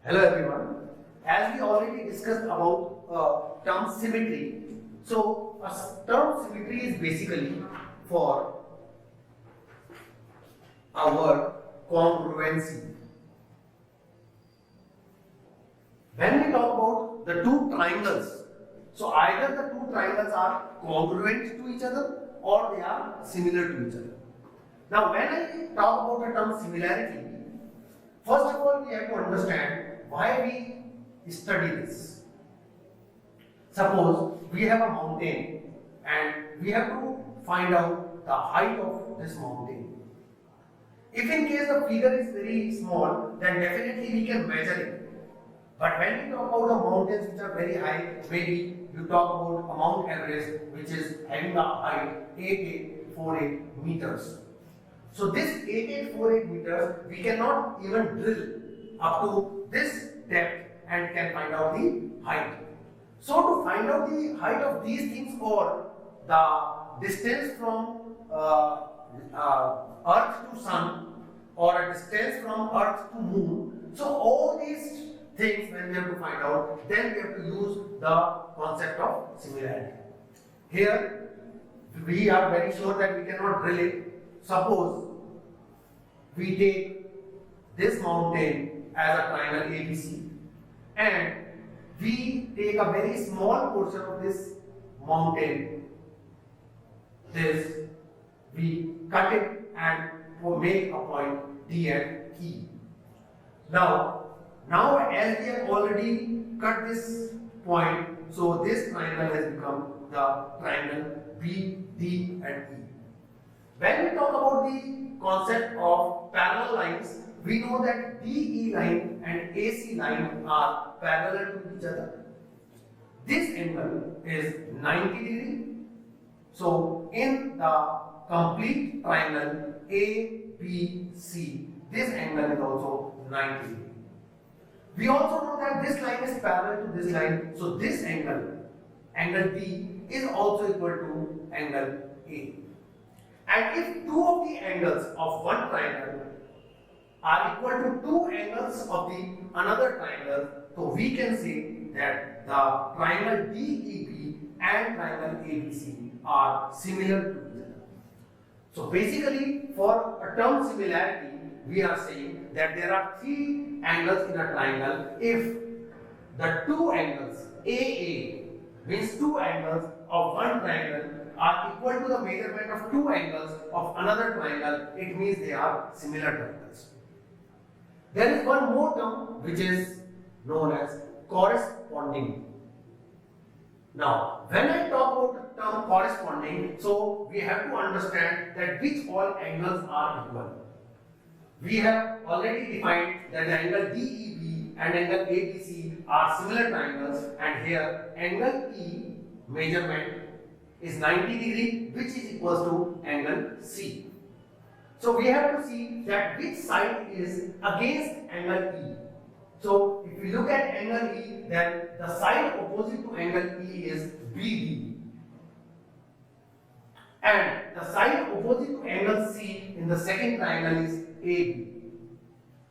Hello everyone. As we already discussed about term symmetry, so a term symmetry is basically for our congruency. When we talk about the two triangles, so either the two triangles are congruent to each other or they are similar to each other. Now when I talk about the term similarity, first of all we have to understand why we study this. Suppose we have a mountain and we have to find out the height of this mountain. If in case the figure is very small, then definitely we can measure it. But when we talk about the mountains which are very high, maybe you talk about a Mount Everest which is having a height 8848 meters. So this 8848 meters we cannot even drill up to this depth and can find out the height. So to find out the height of these things or the distance from Earth to Sun or a distance from Earth to Moon, so all these things when we have to find out, then we have to use the concept of similarity. Here we are very sure that we cannot drill it. Suppose we take this mountain as a triangle ABC and we take a very small portion of this mountain, we cut it and make a point D and E. Now as we have already cut this point, so this triangle has become the triangle B, D and E. When we talk about the concept of parallel lines, we know that DE line and AC line are parallel to each other. This angle is 90 degree. So in the complete triangle ABC, this angle is also 90 degree. We also know that this line is parallel to this line. So this angle D, is also equal to angle A. And if two of the angles of one triangle are equal to two angles of the another triangle, so we can say that the triangle DEB and triangle ABC are similar to each other. So basically, for a term similarity, we are saying that there are three angles in a triangle if the two angles AA means two angles of one triangle are equal to the measurement of two angles of another triangle, it means they are similar triangles. There is one more term which is known as corresponding. Now, when I talk about the term corresponding, so we have to understand that which all angles are equal. We have already defined that the angle DEB and angle ABC are similar triangles, and here angle E measurement is 90 degree, which is equals to angle C. So we have to see that which side is against angle E. So if we look at angle E, then the side opposite to angle E is BD. And the side opposite to angle C in the second triangle is AB.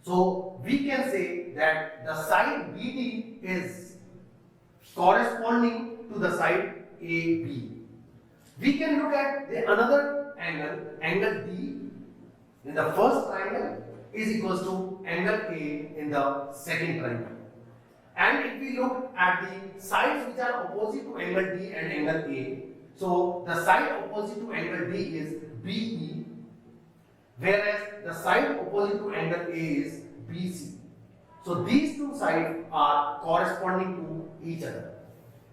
So we can say that the side BD is corresponding to the side AB. We can look at another angle D in the first triangle is equals to angle A in the second triangle. And if we look at the sides which are opposite to angle D and angle A, so the side opposite to angle D is BE, whereas the side opposite to angle A is BC. So these two sides are corresponding to each other.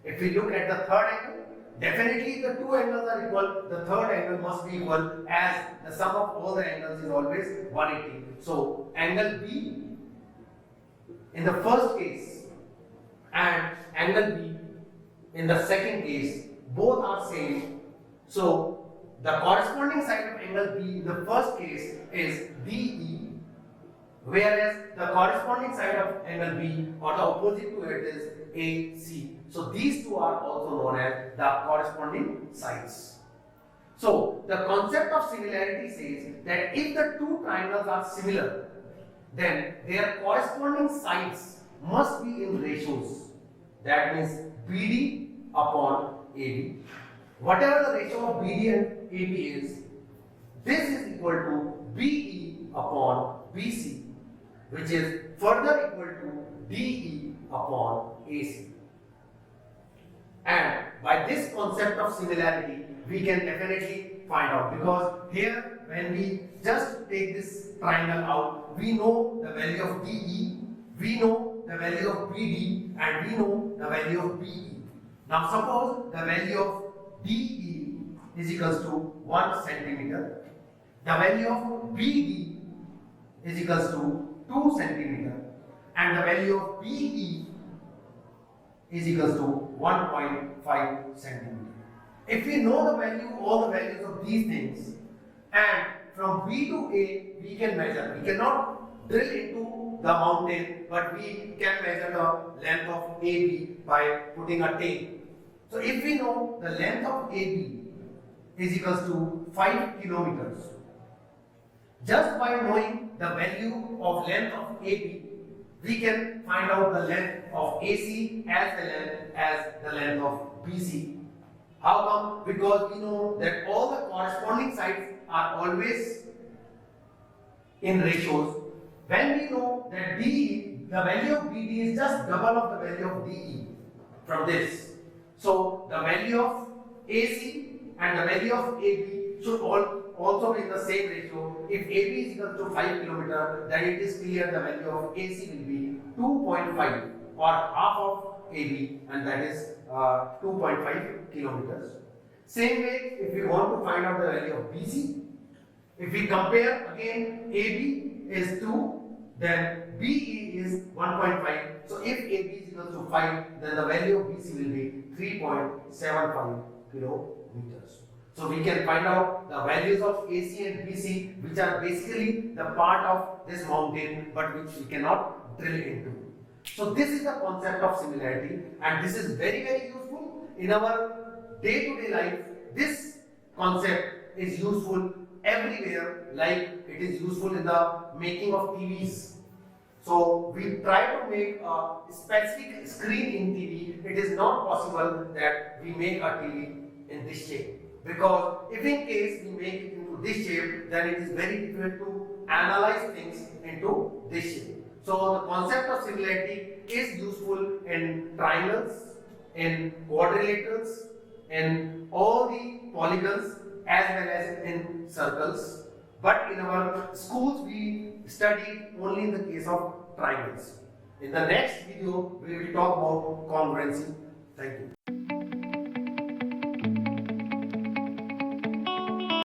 If we look at the third angle, definitely the two angles are equal, the third angle must be equal as the sum of all the angles is always 180. So angle B in the first case and angle B in the second case, both are same. So the corresponding side of angle B in the first case is DE, whereas the corresponding side of angle B or the opposite to it is AC. So these two are also known as the corresponding sides. So the concept of similarity says that if the two triangles are similar, then their corresponding sides must be in ratios. That means BD upon AB. Whatever the ratio of BD and AB is, this is equal to BE upon BC, which is further equal to DE upon AC. And by this concept of similarity, we can definitely find out, because here when we just take this triangle out, we know the value of DE, we know the value of BD, and we know the value of BE. Now suppose the value of DE is equals to 1 centimeter, the value of BD is equals to 2 centimeter, and the value of BE is equals to 1.5 centimeter. If we know the value, all the values of these things, and from B to A we can measure. We cannot drill into the mountain, but we can measure the length of AB by putting a tape. So if we know the length of AB is equals to 5 kilometers, just by knowing the value of length of AB, we can find out the length of AC as well as the length of BC. How come? Because we know that all the corresponding sides are always in ratios. When we know that DE, the value of BD is just double of the value of DE from this. So the value of AC and the value of AB should also be in the same ratio. If AB is equal to 5 km, then it is clear the value of AC will be 2.5 or half of AB, and that is 2.5 kilometers. Same way, if we want to find out the value of BC, if we compare again, AB is 2, then BE is 1.5. So if AB is equal to 5, then the value of BC will be 3.75 kilometers. So we can find out the values of AC and BC, which are basically the part of this mountain, but which we cannot drill into. So this is the concept of similarity, and this is very, very useful in our day-to-day life. This concept is useful everywhere, like it is useful in the making of TVs. So we try to make a specific screen in TV. It is not possible that we make a TV in this shape, because if in case we make it into this shape, then it is very difficult to analyze things into this shape. So the concept of similarity is useful in triangles, in quadrilaterals, in all the polygons, as well as in circles. But in our schools we studied only in the case of triangles. In the next video we will talk about congruency. Thank you.